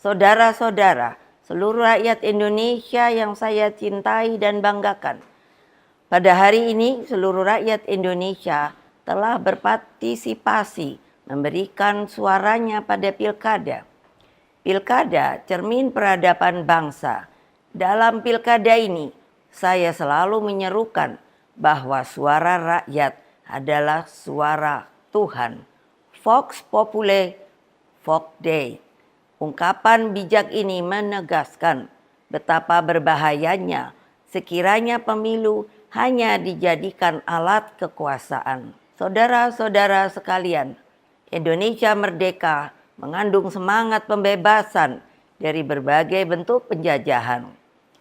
Saudara-saudara, seluruh rakyat Indonesia yang saya cintai dan banggakan. Pada hari ini seluruh rakyat Indonesia telah berpartisipasi memberikan suaranya pada pilkada. Pilkada cermin peradaban bangsa. Dalam pilkada ini saya selalu menyerukan bahwa suara rakyat adalah suara Tuhan. Vox Populi, Vox Dei. Ungkapan bijak ini menegaskan betapa berbahayanya sekiranya pemilu hanya dijadikan alat kekuasaan. Saudara-saudara sekalian, Indonesia merdeka mengandung semangat pembebasan dari berbagai bentuk penjajahan.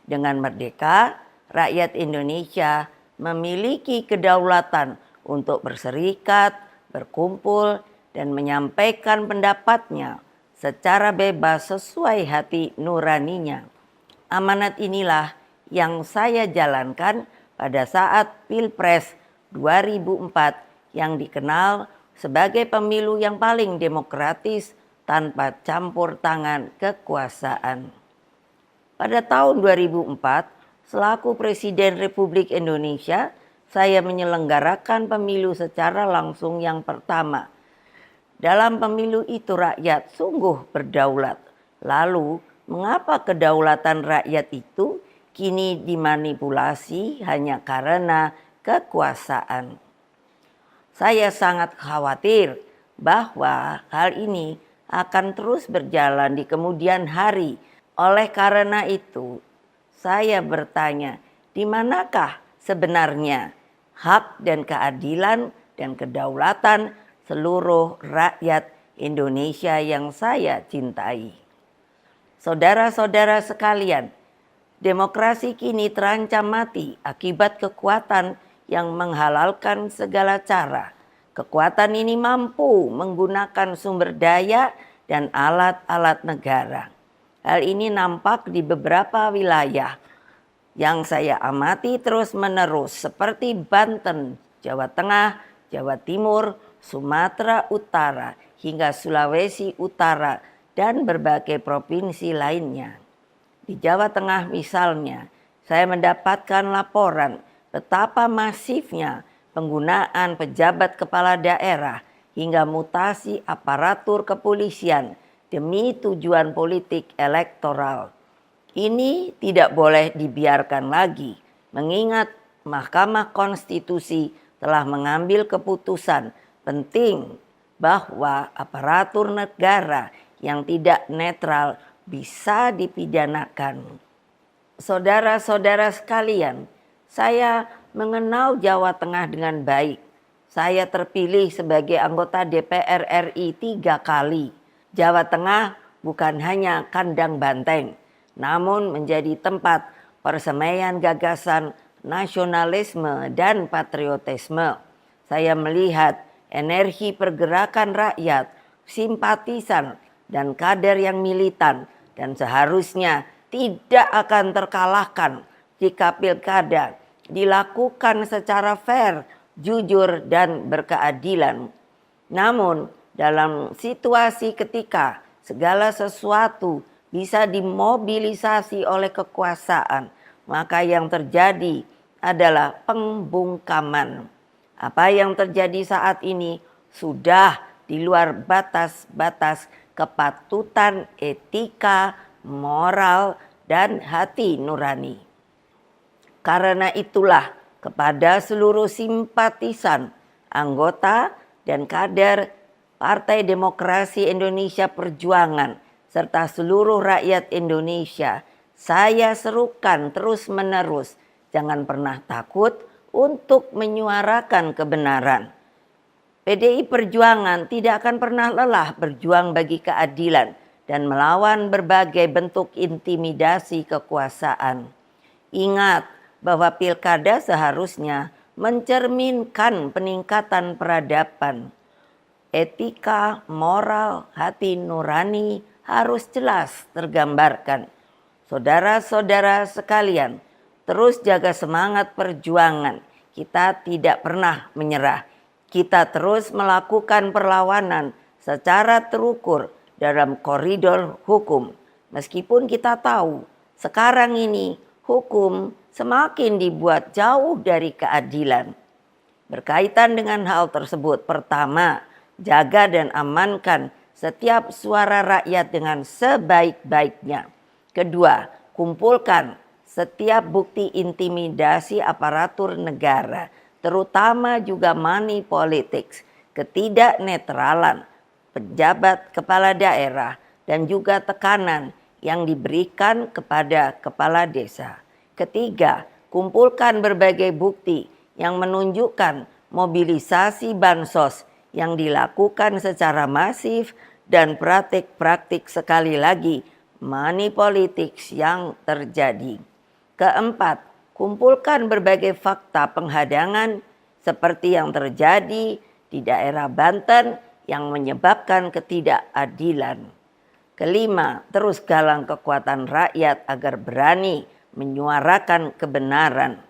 Dengan merdeka, rakyat Indonesia memiliki kedaulatan untuk berserikat, berkumpul, dan menyampaikan pendapatnya secara bebas sesuai hati nuraninya. Amanat inilah yang saya jalankan pada saat Pilpres 2004 yang dikenal sebagai pemilu yang paling demokratis tanpa campur tangan kekuasaan. Pada tahun 2004, selaku Presiden Republik Indonesia, saya menyelenggarakan pemilu secara langsung yang pertama. Dalam pemilu itu rakyat sungguh berdaulat. Lalu, mengapa kedaulatan rakyat itu kini dimanipulasi hanya karena kekuasaan? Saya sangat khawatir bahwa hal ini akan terus berjalan di kemudian hari. Oleh karena itu, saya bertanya, di manakah sebenarnya hak dan keadilan dan kedaulatan seluruh rakyat Indonesia yang saya cintai? Saudara-saudara sekalian, demokrasi kini terancam mati akibat kekuatan yang menghalalkan segala cara. Kekuatan ini mampu menggunakan sumber daya dan alat-alat negara. Hal ini nampak di beberapa wilayah yang saya amati terus-menerus seperti Banten, Jawa Tengah, Jawa Timur, Sumatera Utara, hingga Sulawesi Utara, dan berbagai provinsi lainnya. Di Jawa Tengah misalnya, saya mendapatkan laporan betapa masifnya penggunaan pejabat kepala daerah hingga mutasi aparatur kepolisian demi tujuan politik elektoral. Ini tidak boleh dibiarkan lagi, mengingat Mahkamah Konstitusi telah mengambil keputusan penting bahwa aparatur negara yang tidak netral bisa dipidanakan. Saudara-saudara sekalian, saya mengenal Jawa Tengah dengan baik. Saya terpilih sebagai anggota DPR RI 3 kali. Jawa Tengah bukan hanya kandang banteng, namun menjadi tempat persemaian gagasan nasionalisme dan patriotisme. Saya melihat energi pergerakan rakyat, simpatisan, dan kader yang militan, dan seharusnya tidak akan terkalahkan jika pilkada dilakukan secara fair, jujur, dan berkeadilan. Namun dalam situasi ketika segala sesuatu bisa dimobilisasi oleh kekuasaan, maka yang terjadi adalah pembungkaman. Apa yang terjadi saat ini sudah di luar batas-batas kepatutan etika, moral, dan hati nurani. Karena itulah kepada seluruh simpatisan, anggota, dan kader Partai Demokrasi Indonesia Perjuangan serta seluruh rakyat Indonesia, saya serukan terus-menerus, jangan pernah takut untuk menyuarakan kebenaran. PDI Perjuangan tidak akan pernah lelah berjuang bagi keadilan dan melawan berbagai bentuk intimidasi kekuasaan. Ingat bahwa pilkada seharusnya mencerminkan peningkatan peradaban. Etika, moral, hati nurani harus jelas tergambarkan. Saudara-saudara sekalian, terus jaga semangat perjuangan. Kita tidak pernah menyerah. Kita terus melakukan perlawanan secara terukur dalam koridor hukum. Meskipun kita tahu sekarang ini hukum semakin dibuat jauh dari keadilan. Berkaitan dengan hal tersebut, pertama, jaga dan amankan setiap suara rakyat dengan sebaik-baiknya. Kedua, kumpulkan setiap bukti intimidasi aparatur negara, terutama juga money politics, ketidaknetralan pejabat kepala daerah, dan juga tekanan yang diberikan kepada kepala desa. Ketiga, kumpulkan berbagai bukti yang menunjukkan mobilisasi bansos yang dilakukan secara masif dan praktik-praktik sekali lagi money politics yang terjadi. Keempat, kumpulkan berbagai fakta penghadangan seperti yang terjadi di daerah Banten yang menyebabkan ketidakadilan. Kelima, terus galang kekuatan rakyat agar berani menyuarakan kebenaran.